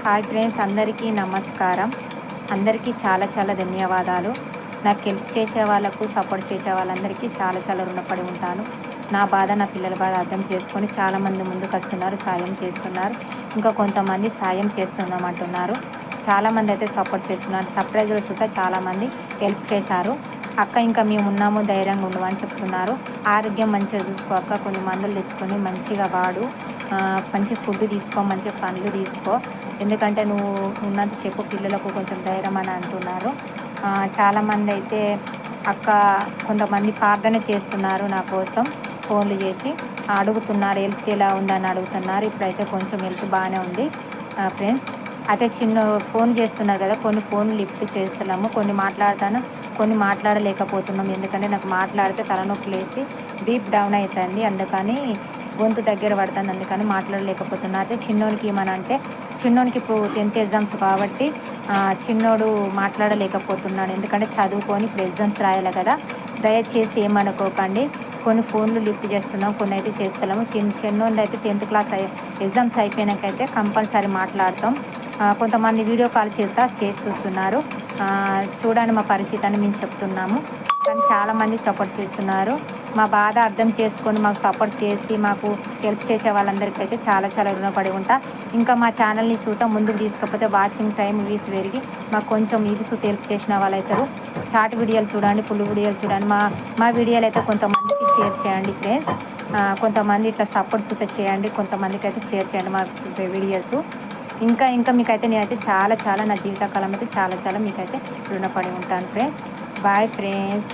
Hi friends, అందరికీ నమస్కారం. అందరికీ చాలా చాలా ధన్యవాదాలు. నాకు హెల్ప్ చేసే వాళ్ళకు, సపోర్ట్ చేసే వాళ్ళందరికీ చాలా చాలా రుణపడి ఉంటాను. నా బాధ, నా పిల్లల బాధ అర్థం చేసుకొని చాలామంది ముందుకు వస్తున్నారు, సాయం చేస్తున్నారు. ఇంకా కొంతమంది సాయం చేస్తున్నామంటున్నారు. చాలామంది అయితే సపోర్ట్ చేస్తున్నారు. సర్ప్రైజ్లు సుతా చాలామంది హెల్ప్ చేశారు. అక్క ఇంకా మేము ఉన్నాము, ధైర్యంగా ఉండమని చెప్తున్నారు. ఆరోగ్యం మంచిగా చూసుకో అక్క, కొన్ని మందులు తెచ్చుకొని మంచిగా వాడు, మంచి ఫుడ్ తీసుకో, మంచి పండ్లు తీసుకో, ఎందుకంటే నువ్వు ఉన్నంతసేపు పిల్లలకు కొంచెం ధైర్యం అని అంటున్నారు. చాలామంది అయితే అక్క, కొంతమంది ప్రార్థన చేస్తున్నారు నా కోసం, ఫోన్లు చేసి అడుగుతున్నారు హెల్త్ ఎలా ఉందని అడుగుతున్నారు. ఇప్పుడైతే కొంచెం హెల్త్ బాగానే ఉంది ఫ్రెండ్స్. అయితే చిన్న ఫోన్ చేస్తున్నారు కదా, కొన్ని ఫోన్లు లిఫ్ట్ చేస్తున్నాము, కొన్ని మాట్లాడతాను, కొన్ని మాట్లాడలేకపోతున్నాం. ఎందుకంటే నాకు మాట్లాడితే తలనొప్పి లేసి బీప్ డౌన్ అవుతుంది, అందుకని గొంతు దగ్గర పడుతుంది, అందుకని మాట్లాడలేకపోతున్నా. అయితే చిన్నోనికి ఏమనంటే, చిన్నోనికి ఇప్పుడు 10th ఎగ్జామ్స్ కాబట్టి చిన్నోడు మాట్లాడలేకపోతున్నాడు, ఎందుకంటే చదువుకొని ఇప్పుడు ఎగ్జామ్స్ రాయాలి కదా. దయచేసి ఏమనుకోకండి, కొన్ని ఫోన్లు లిఫ్ట్ చేస్తున్నాం, కొన్ని అయితే చేస్తున్నాము. చిన్నోది అయితే 10th క్లాస్ ఎగ్జామ్స్ అయిపోయినాకైతే కంపల్సరీ మాట్లాడతాం. కొంతమంది వీడియో కాల్ చేసి చూస్తున్నారు. చూడండి మా పరిస్థితి అని మేము చెప్తున్నాము, కానీ చాలామంది సపోర్ట్ చేస్తున్నారు. మా బాధ అర్థం చేసుకొని మాకు సపోర్ట్ చేసి మాకు హెల్ప్ చేసే వాళ్ళందరికీ అయితే చాలా చాలా రుణపడి ఉంటా. ఇంకా మా ఛానల్ని సూతా ముందుకు తీసుకపోతే వాచింగ్ టైం వ్యూస్ పెరిగి మాకు కొంచెం ఇది సూత హెల్ప్ చేసిన వాళ్ళు అవుతారు. షార్ట్ వీడియోలు చూడండి, ఫుల్ వీడియోలు చూడండి. మా వీడియోలు అయితే కొంతమందికి షేర్ చేయండి ఫ్రెండ్స్. కొంతమంది ఇట్లా సపోర్ట్ సూత చేయండి, కొంతమందికి అయితే షేర్ చేయండి మా వీడియోస్. ఇంకా ఇంకా మీకైతే నేనైతే చాలా చాలా నా జీవితకాలం అయితే చాలా చాలా మీకైతే రుణపడి ఉంటాను ఫ్రెండ్స్. Bye friends.